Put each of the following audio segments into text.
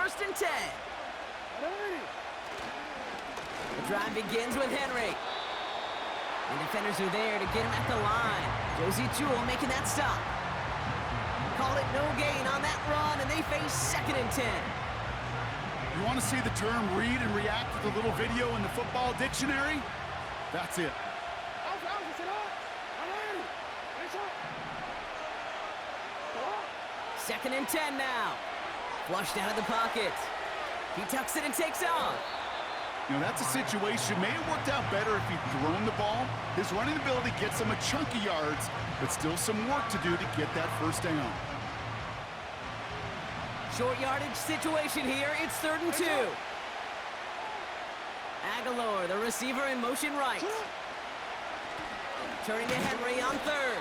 first and 10. The drive begins with Henry. The defenders are there to get him at the line. Josie Jewell making that stop. Called it no gain on that run, and they face second and 10. You want to see the term read and react to the little video in the football dictionary? That's it. Second and 10 now. Flushed out of the pocket. He tucks it and takes off. You know, that's a situation. May have worked out better if he'd thrown the ball. His running ability gets him a chunk of yards, but still some work to do to get that first down. Short yardage situation here. It's third and 2. Aguilar, the receiver, in motion right. Turning to Henry on third.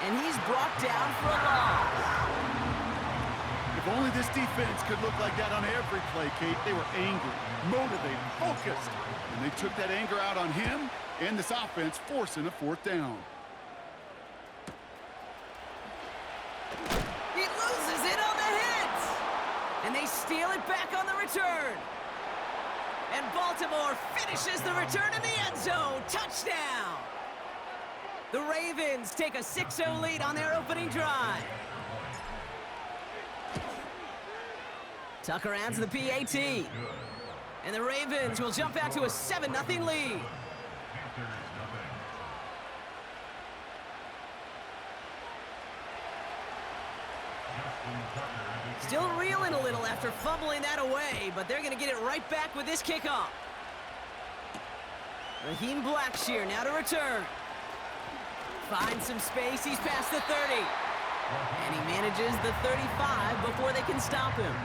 And he's brought down for a loss. If only this defense could look like that on every play, Kate. They were angry, motivated, focused. And they took that anger out on him and this offense, forcing a fourth down. He loses it on the hit. And they steal it back on the return. And Baltimore finishes the return in the end zone. Touchdown. The Ravens take a 6-0 lead on their opening drive. Tucker adds the PAT. And the Ravens will jump out to a 7-0 lead. Still reeling a little after fumbling that away, but they're going to get it right back with this kickoff. Raheem Blackshear now to return. Finds some space. He's past the 30. And he manages the 35 before they can stop him.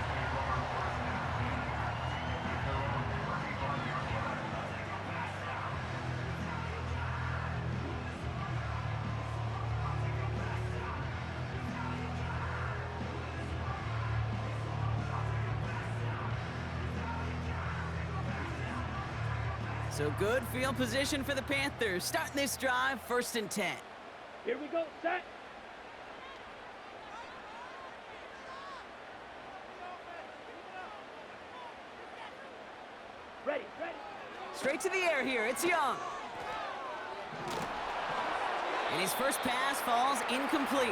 So good field position for the Panthers. Starting this drive, first and 10. Here we go, set. Ready. Straight to the air here, it's Young. And his first pass falls incomplete.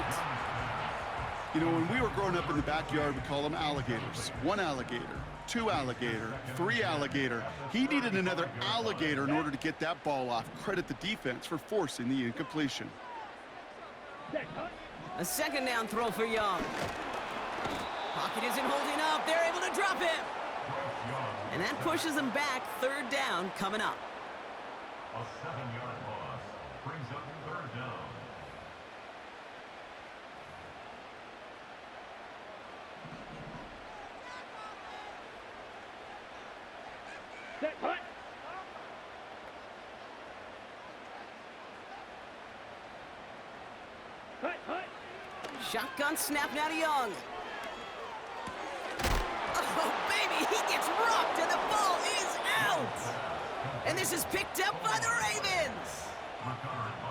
You know, when we were growing up in the backyard, we call them alligators. One alligator, two alligator, three alligator. He needed another alligator in order to get that ball off. Credit the defense for forcing the incompletion. A second down throw for Young. Pocket isn't holding up. They're able to drop him. And that pushes them back. Third down coming up. A 7-yard loss brings up third down. Set, hut. Hut. Shotgun snap now to Young. Oh, baby, he gets rocked and the ball is out. And this is picked up by the Ravens.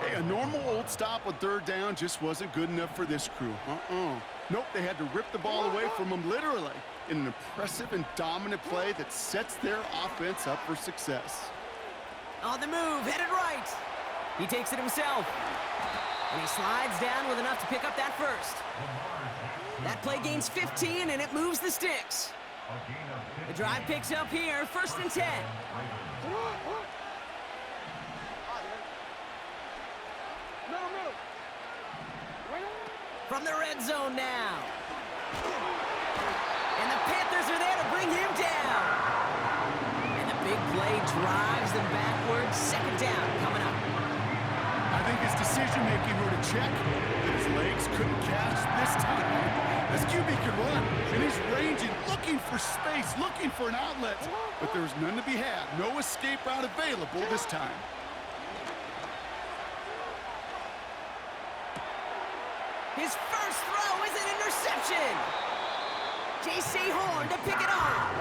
Hey, a normal old stop on third down just wasn't good enough for this crew. Nope, they had to rip the ball away from him literally in an impressive and dominant play that sets their offense up for success. On the move, headed right. He takes it himself. And he slides down with enough to pick up that first. That play gains 15, and it moves the sticks. The drive picks up here, first and 10. From the red zone now. And the Panthers are there to bring him down. And the big play drives them backwards. Second down coming up. I think his decision-making were to check that his legs couldn't catch this time. This QB can run, and he's ranging, looking for space, looking for an outlet. But there's none to be had. No escape route available this time. His first throw is an interception. J.C. Horn to pick it off.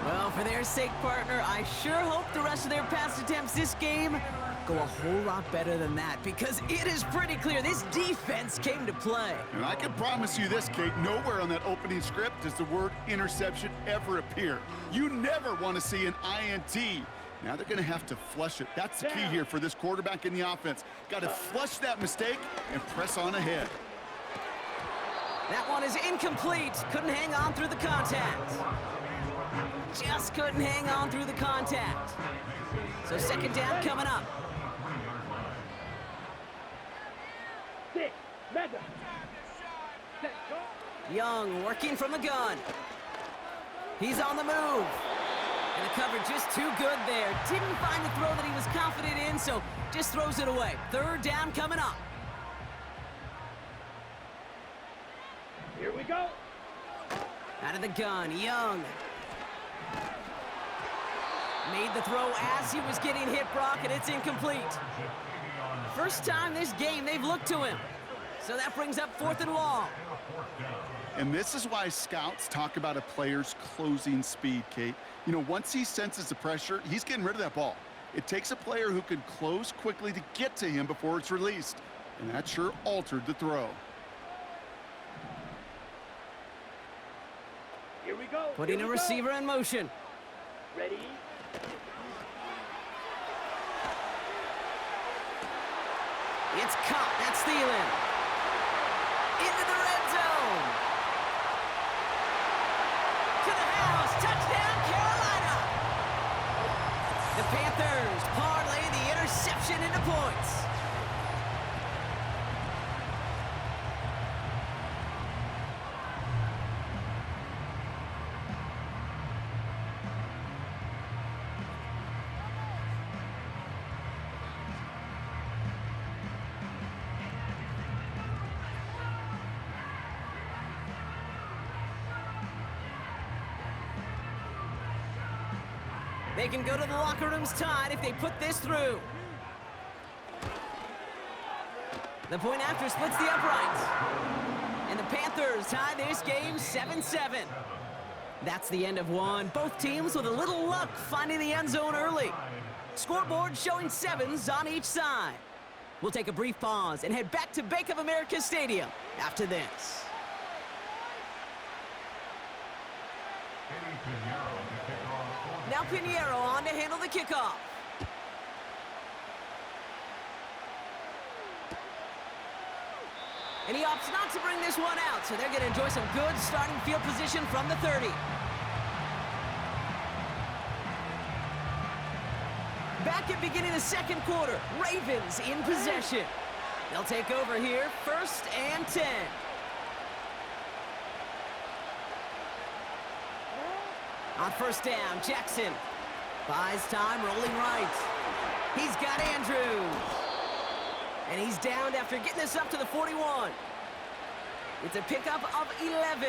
Well, for their sake, partner, I sure hope the rest of their pass attempts this game go a whole lot better than that, because it is pretty clear this defense came to play. And I can promise you this, Kate, nowhere on that opening script does the word interception ever appear. You never want to see an INT. Now they're going to have to flush it. That's the key here for this quarterback in the offense. Got to flush that mistake and press on ahead. That one is incomplete. Couldn't hang on through the contact. Just couldn't hang on through the contact. So second down coming up. 6, Madden. Set, go. Young working from the gun. He's on the move. And the cover just too good there. Didn't find the throw that he was confident in, so just throws it away. Third down coming up. Here we go. Out of the gun, Young. Made the throw as he was getting hit, Brock, and it's incomplete. First time this game they've looked to him. So that brings up 4th and long. And this is why scouts talk about a player's closing speed, Kate. You know, once he senses the pressure, he's getting rid of that ball. It takes a player who can close quickly to get to him before it's released. And that sure altered the throw. Here we go. Putting Here a we go. receiver in motion. Ready? It's caught. That's Thielen. Into the red zone. To the house. Touchdown, Carolina. The Panthers parlay the interception into points. They can go to the locker rooms tied if they put this through. The point after splits the uprights. And the Panthers tie this game 7-7. That's the end of one. Both teams with a little luck finding the end zone early. Scoreboard showing 7s on each side. We'll take a brief pause and head back to Bank of America Stadium after this. Now Pinheiro on to handle the kickoff. And he opts not to bring this one out, so they're going to enjoy some good starting field position from the 30. Back at beginning of second quarter, Ravens in possession. They'll take over here, 1st and 10. On first down, Jackson buys time, rolling right. He's got Andrews. And he's downed after getting this up to the 41. It's a pickup of 11.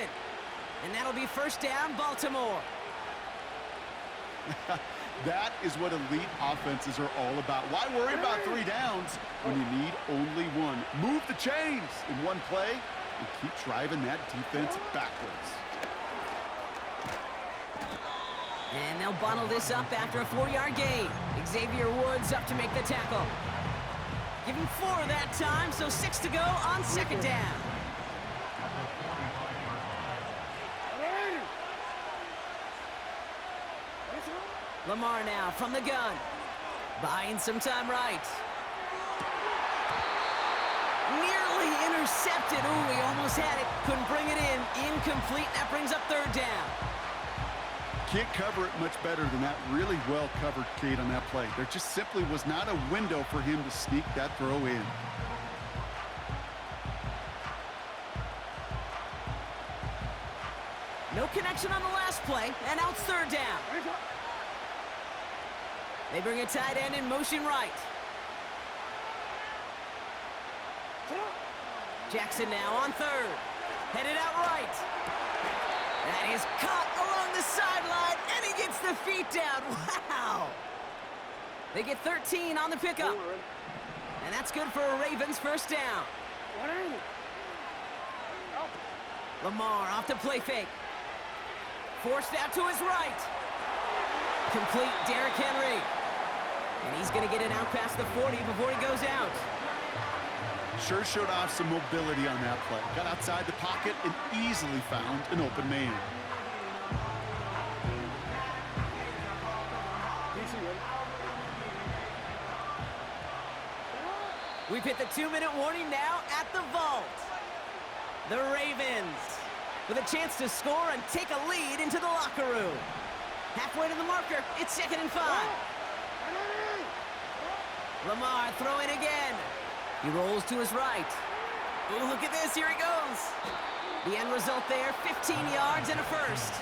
And that'll be first down, Baltimore. That is what elite offenses are all about. Why worry about 3 downs when you need only one? Move the chains in one play and keep driving that defense backwards. And they'll bottle this up after a 4-yard gain. Xavier Woods up to make the tackle. Give him 4 that time, so 6 to go on second down. Lamar now from the gun. Buying some time right. Nearly intercepted. Ooh, he almost had it. Couldn't bring it in. Incomplete. That brings up third down. Can't cover it much better than that. Really well covered, Kate, on that play. There just simply was not a window for him to sneak that throw in. No connection on the last play, and now it's third down. They bring a tight end in motion right. Jackson now on third. Headed out right. That is caught along the sideline, and he gets the feet down. Wow! They get 13 on the pickup. And that's good for a Ravens first down. Lamar off the play fake. Forced out to his right. Complete Derrick Henry. And he's going to get it out past the 40 before he goes out. Sure showed off some mobility on that play. Got outside the pocket and easily found an open man. We've hit the 2-minute warning now at the vault. The Ravens with a chance to score and take a lead into the locker room. Halfway to the marker, it's 2nd and 5. Lamar throwing again. He rolls to his right. Ooh, look at this, here he goes. The end result there, 15 yards and a first.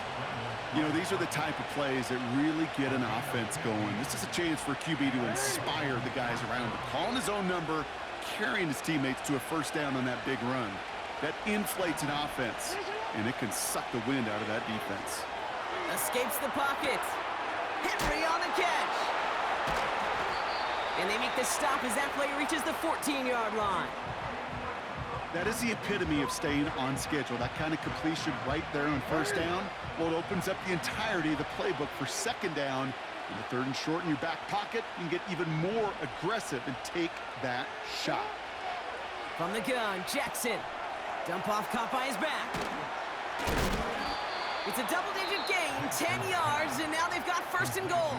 You know, these are the type of plays that really get an offense going. This is a chance for QB to inspire the guys around him. Calling his own number, carrying his teammates to a first down on that big run. That inflates an offense, and it can suck the wind out of that defense. Escapes the pocket. Henry on the catch. And they make the stop as that play reaches the 14-yard line. That is the epitome of staying on schedule. That kind of completion right there on first down. Well, it opens up the entirety of the playbook for second down. In the 3rd and short in your back pocket, you can get even more aggressive and take that shot. From the gun, Jackson. Dump off caught by his back. It's a double-digit gain, 10 yards, and now they've got 1st and goal.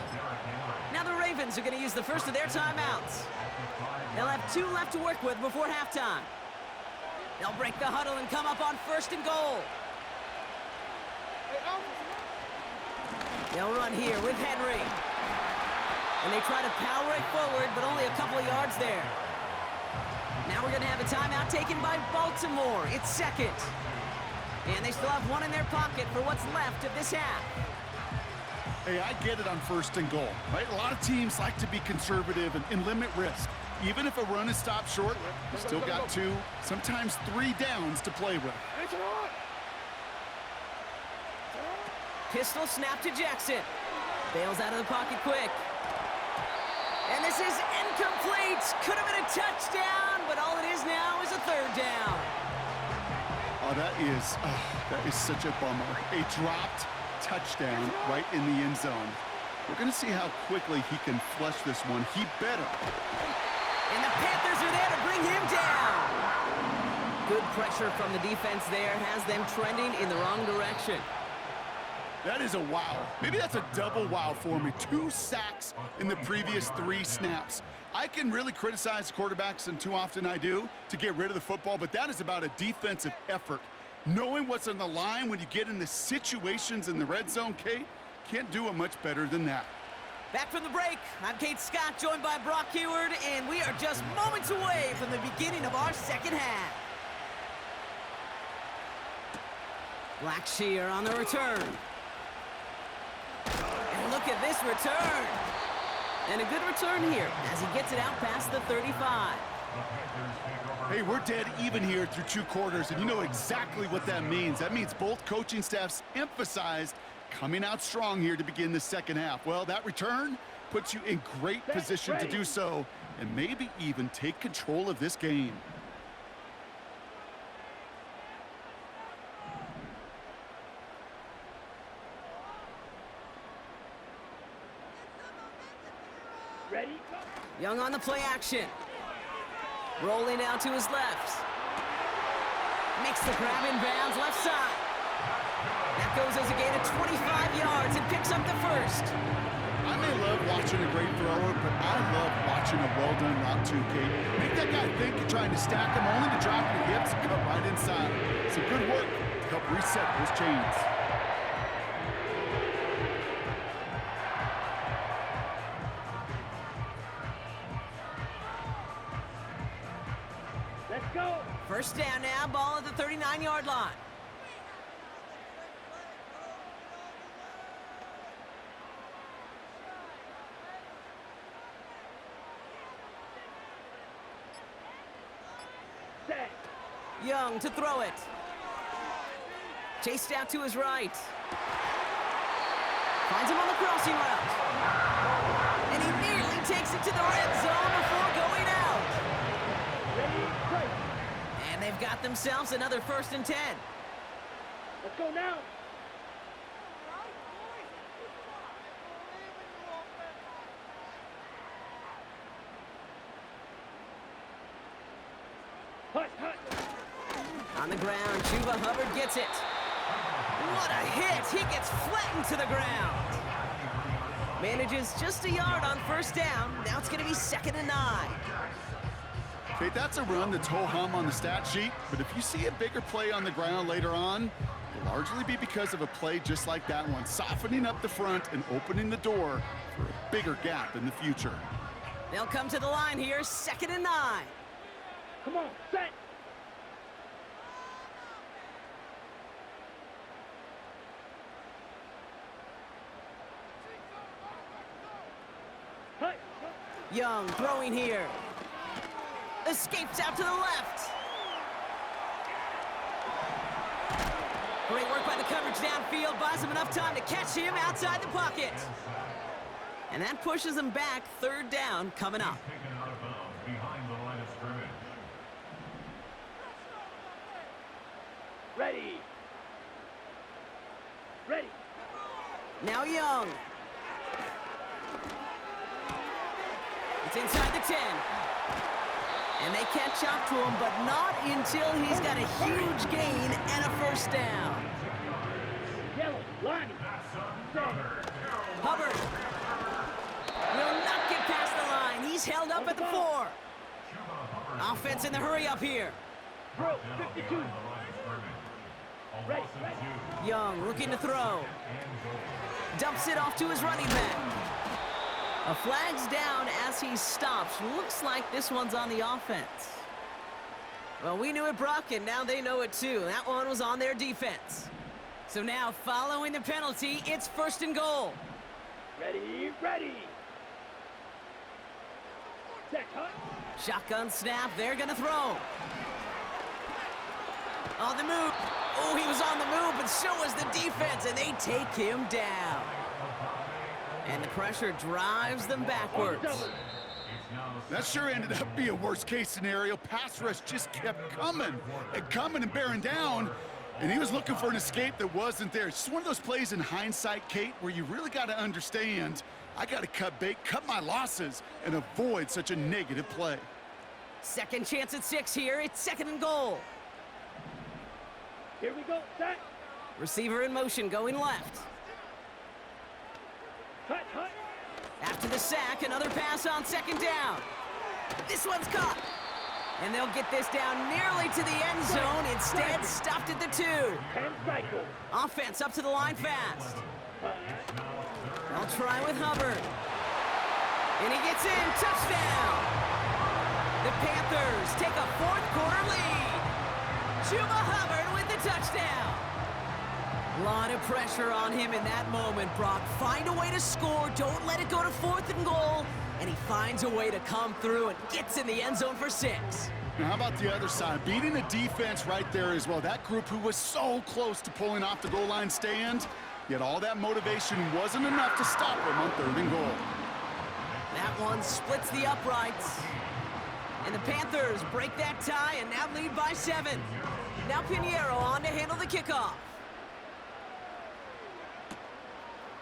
Now the Ravens are going to use the first of their timeouts. They'll have 2 left to work with before halftime. They'll break the huddle and come up on 1st and goal. They'll run here with Henry. And they try to power it forward, but only a couple of yards there. Now we're going to have a timeout taken by Baltimore. It's 2nd. And they still have 1 in their pocket for what's left of this half. Hey, I get it on 1st and goal, right? A lot of teams like to be conservative and limit risk. Even if a run is stopped short, you still got 2, sometimes 3 downs to play with. Pistol snap to Jackson. Bails out of the pocket quick. And this is incomplete. Could have been a touchdown, but all it is now is a 3rd down. Oh, that is such a bummer. A dropped touchdown right in the end zone. We're going to see how quickly he can flush this one. He better. And the Panthers are there to bring him down. Good pressure from the defense there has them trending in the wrong direction. That is a wow. Maybe that's a double wow for me. 2 sacks in the previous 3 snaps. I can really criticize quarterbacks, and too often I do, to get rid of the football, but that is about a defensive effort. Knowing what's on the line when you get in the situations in the red zone, Kate, can't do it much better than that. Back from the break, I'm Kate Scott, joined by Brock Heward, and we are just moments away from the beginning of our second half. Blackshear on the return. And look at this return. And a good return here as he gets it out past the 35. Hey, we're dead even here through 2 quarters, and you know exactly what that means. That means both coaching staffs emphasized coming out strong here to begin the second half. Well, that return puts you in great position to do so and maybe even take control of this game. Ready? Young on the play action. Rolling out to his left. Makes the grab in bounds left side. That goes as a gain of 25 yards and picks up the first. I may love watching a great thrower, but I love watching a well-done route too, Kate. Make that guy think you're trying to stack him, only to drop your hips and cut right inside. Some good work to help reset those chains. Let's go. First down now, ball at the 39-yard line. Set. Young to throw it. Chased out to his right. Finds him on the crossing route. And he nearly takes it to the red zone before going out. Ready? Break. And they've got themselves another 1st and 10. Let's go now. On the ground, Chuba Hubbard gets it. What a hit! He gets flattened to the ground. Manages just a yard on first down. Now it's going to be 2nd and 9. Okay, that's a run that's ho-hum on the stat sheet, but if you see a bigger play on the ground later on, it'll largely be because of a play just like that one, softening up the front and opening the door for a bigger gap in the future. They'll come to the line here, 2nd and 9. Come on, set. Hut. Young throwing here. Escapes out to the left. Great work by the coverage downfield. Buys him enough time to catch him outside the pocket. And that pushes him back. 3rd down coming up. Taken out of bounds behind the line of scrimmage. Ready. Ready. Now Young. It's inside the 10. And they catch up to him, but not until he's got a huge gain and a 1st down. Yellow. Line. Set. Hubbard will not get past the line. He's held up at the 4. Offense in the hurry up here. Throw. 52. Ready. Young looking to throw. Dumps it off to his running back. A flag's down as he stops. Looks like this one's on the offense. Well, we knew it, Brock, and now they know it too. That one was on their defense. So now, following the penalty, it's 1st and goal. Ready. Ready. Set. Hut. Shotgun snap, they're gonna throw. On the move. Oh, he was on the move, but so was the defense, and they take him down. And the pressure drives them backwards. That sure ended up being a worst-case scenario. Pass rush just kept coming and bearing down, and he was looking for an escape that wasn't there. It's just one of those plays in hindsight, Kate, where you really got to understand, I got to cut bait, cut my losses, and avoid such a negative play. 2nd chance at 6 here. It's 2nd and goal. Here we go. Set. Receiver in motion, going left. Hut. Hut. After the sack, another pass on 2nd down. This one's caught. And they'll get this down nearly to the end zone. Instead, stopped at the 2. 10 cycle. Offense up to the line fast. They'll try with Hubbard. And he gets in. Touchdown. The Panthers take a 4th quarter lead. Chuba Hubbard with the touchdown. A lot of pressure on him in that moment, Brock. Find a way to score. Don't let it go to 4th and goal. And he finds a way to come through and gets in the end zone for 6. Now, how about the other side? Beating the defense right there as well. That group who was so close to pulling off the goal line stand, yet all that motivation wasn't enough to stop him on 3rd and goal. That one splits the uprights. And the Panthers break that tie and now lead by 7. Now Pinheiro on to handle the kickoff.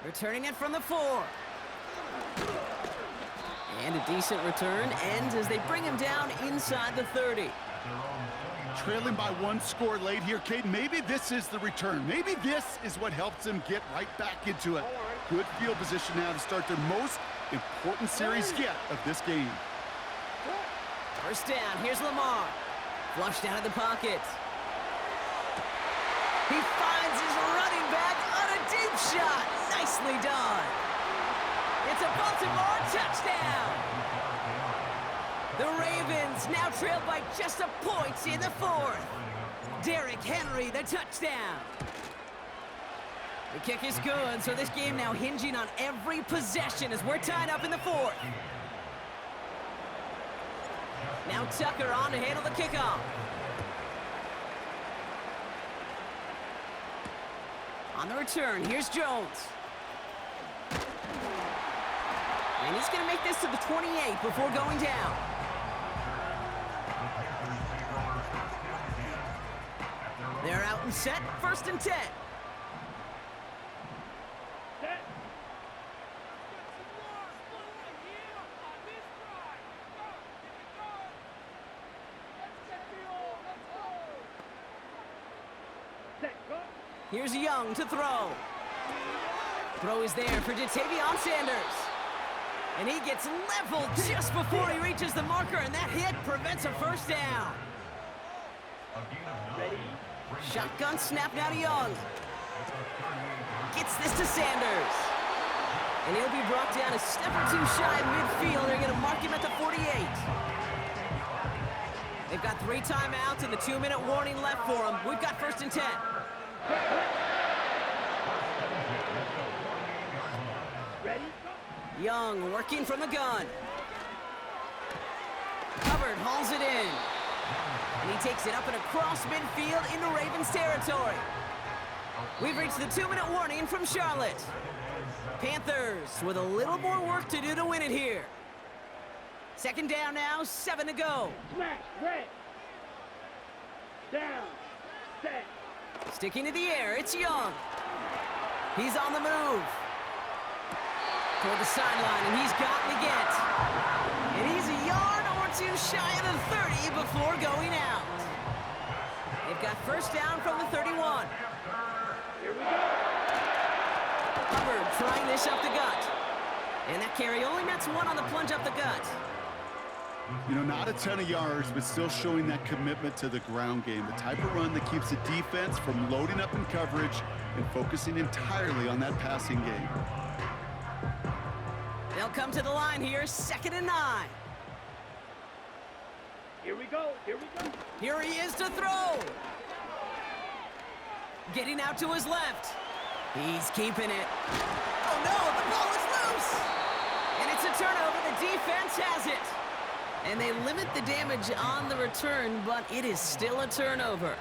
Returning it from the 4. And a decent return ends as they bring him down inside the 30. Trailing by 1 score late here, Kate. Maybe this is the return. Maybe this is what helps them get right back into it. Good field position now to start their most important series yet of this game. 1st down, here's Lamar. Flushed out of the pocket. He finds his running back on a deep shot. Nicely done. It's a Baltimore touchdown. The Ravens now trail by just a point in the 4th. Derrick Henry, the touchdown. The kick is good, so this game now hinging on every possession as we're tied up in the 4th. Now Tucker on to handle the kickoff. On the return, here's Jones. And he's going to make this to the 28 before going down. They're out and set, 1st and 10. Set. Here's Young to throw. Throw is there for Jatavion Sanders. And he gets leveled just before he reaches the marker, and that hit prevents a first down. Shotgun snap now to Young. Gets this to Sanders. And he'll be brought down a step or two shy of midfield. They're going to mark him at the 48. They've got 3 timeouts and the 2-minute warning left for them. We've got 1st and 10. Ready? Young working from the gun. Hubbard hauls it in. And he takes it up and across midfield into Ravens territory. We've reached the 2-minute warning from Charlotte. Panthers with a little more work to do to win it here. 2nd down now, 7 to go. Smash, red. Down, set. Sticking to the air, it's Young. He's on the move. Toward the sideline, and he's gotten to get. And he's a yard or 2 shy of the 30 before going out. They've got 1st down from the 31. Here we go. Hubbard trying this up the gut. And that carry only nets 1 on the plunge up the gut. You know, not a ton of yards, but still showing that commitment to the ground game. The type of run that keeps the defense from loading up in coverage and focusing entirely on that passing game. They'll come to the line here, 2nd and 9. Here we go. Here we go. Here he is to throw. Getting out to his left. He's keeping it. Oh no, the ball is loose! And it's a turnover, the defense has it. And they limit the damage on the return, but it is still a turnover.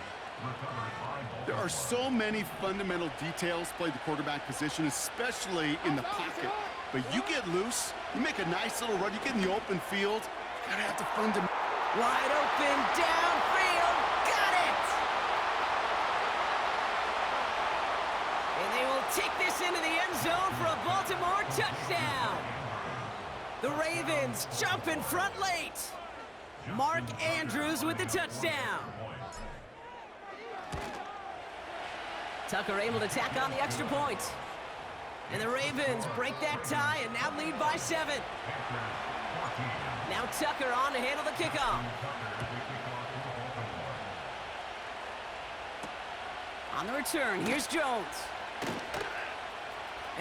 There are so many fundamental details play the quarterback position, especially in the pocket. But you get loose, you make a nice little run, you get in the open field, you gotta have the fundamental. Wide open, downfield, got it! And they will take this into the end zone for a Baltimore touchdown. The Ravens jump in front late. Mark Andrews with the touchdown. Tucker able to tack on the extra point. And the Ravens break that tie and now lead by 7. Now Tucker on to handle the kickoff. On the return, here's Jones.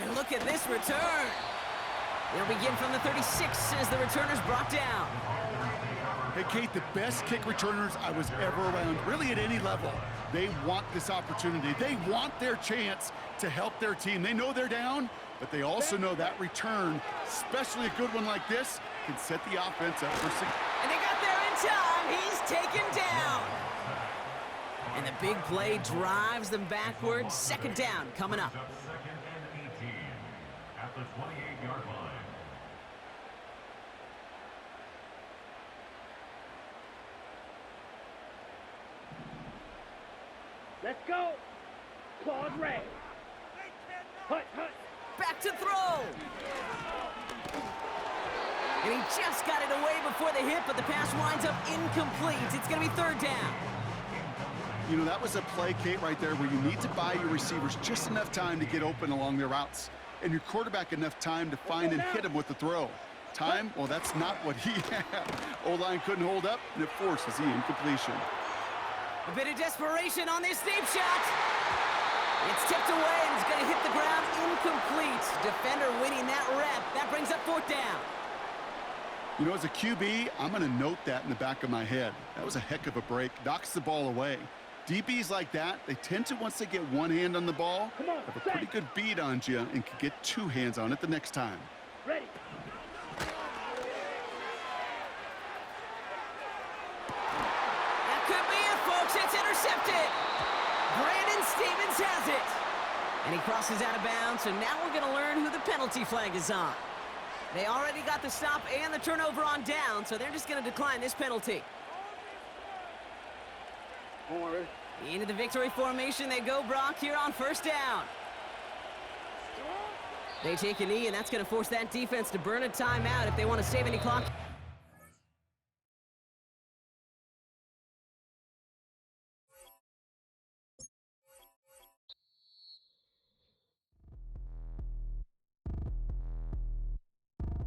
And look at this return. They'll begin from the 36 as the returner's brought down. Hey, Kate, the best kick returners I was ever around, really at any level, they want this opportunity. They want their chance to help their team. They know they're down, but they also know that return, especially a good one like this, can set the offense up for success. And they got there in time. He's taken down. And the big play drives them backwards. 2nd down coming up. 2nd and 18 at the 28-yard line. Let's go. Claws red. Hut, hut. Back to throw. And he just got it away before the hit, but the pass winds up incomplete. It's going to be 3rd down. You know, that was a play, Kate, right there where you need to buy your receivers just enough time to get open along their routes, and your quarterback enough time to find and hit him with the throw. Time, well, that's not what he had. O-line couldn't hold up, and it forces the incompletion. A bit of desperation on this deep shot. It's tipped away, and it's going to hit the ground incomplete. Defender winning that rep. That brings up 4th down. You know, as a QB, I'm going to note that in the back of my head. That was a heck of a break. Knocks the ball away. DBs like that, they tend to, once they get one hand on the ball, have a pretty good beat on you and can get 2 hands on it the next time. Ready. That could be it, folks. It's intercepted. Brandon Stevens has it. And he crosses out of bounds, so now we're going to learn who the penalty flag is on. They already got the stop and the turnover on down, so they're just going to decline this penalty. Into the victory formation they go, Brock, here on 1st down. They take a knee, and that's going to force that defense to burn a timeout if they want to save any clock.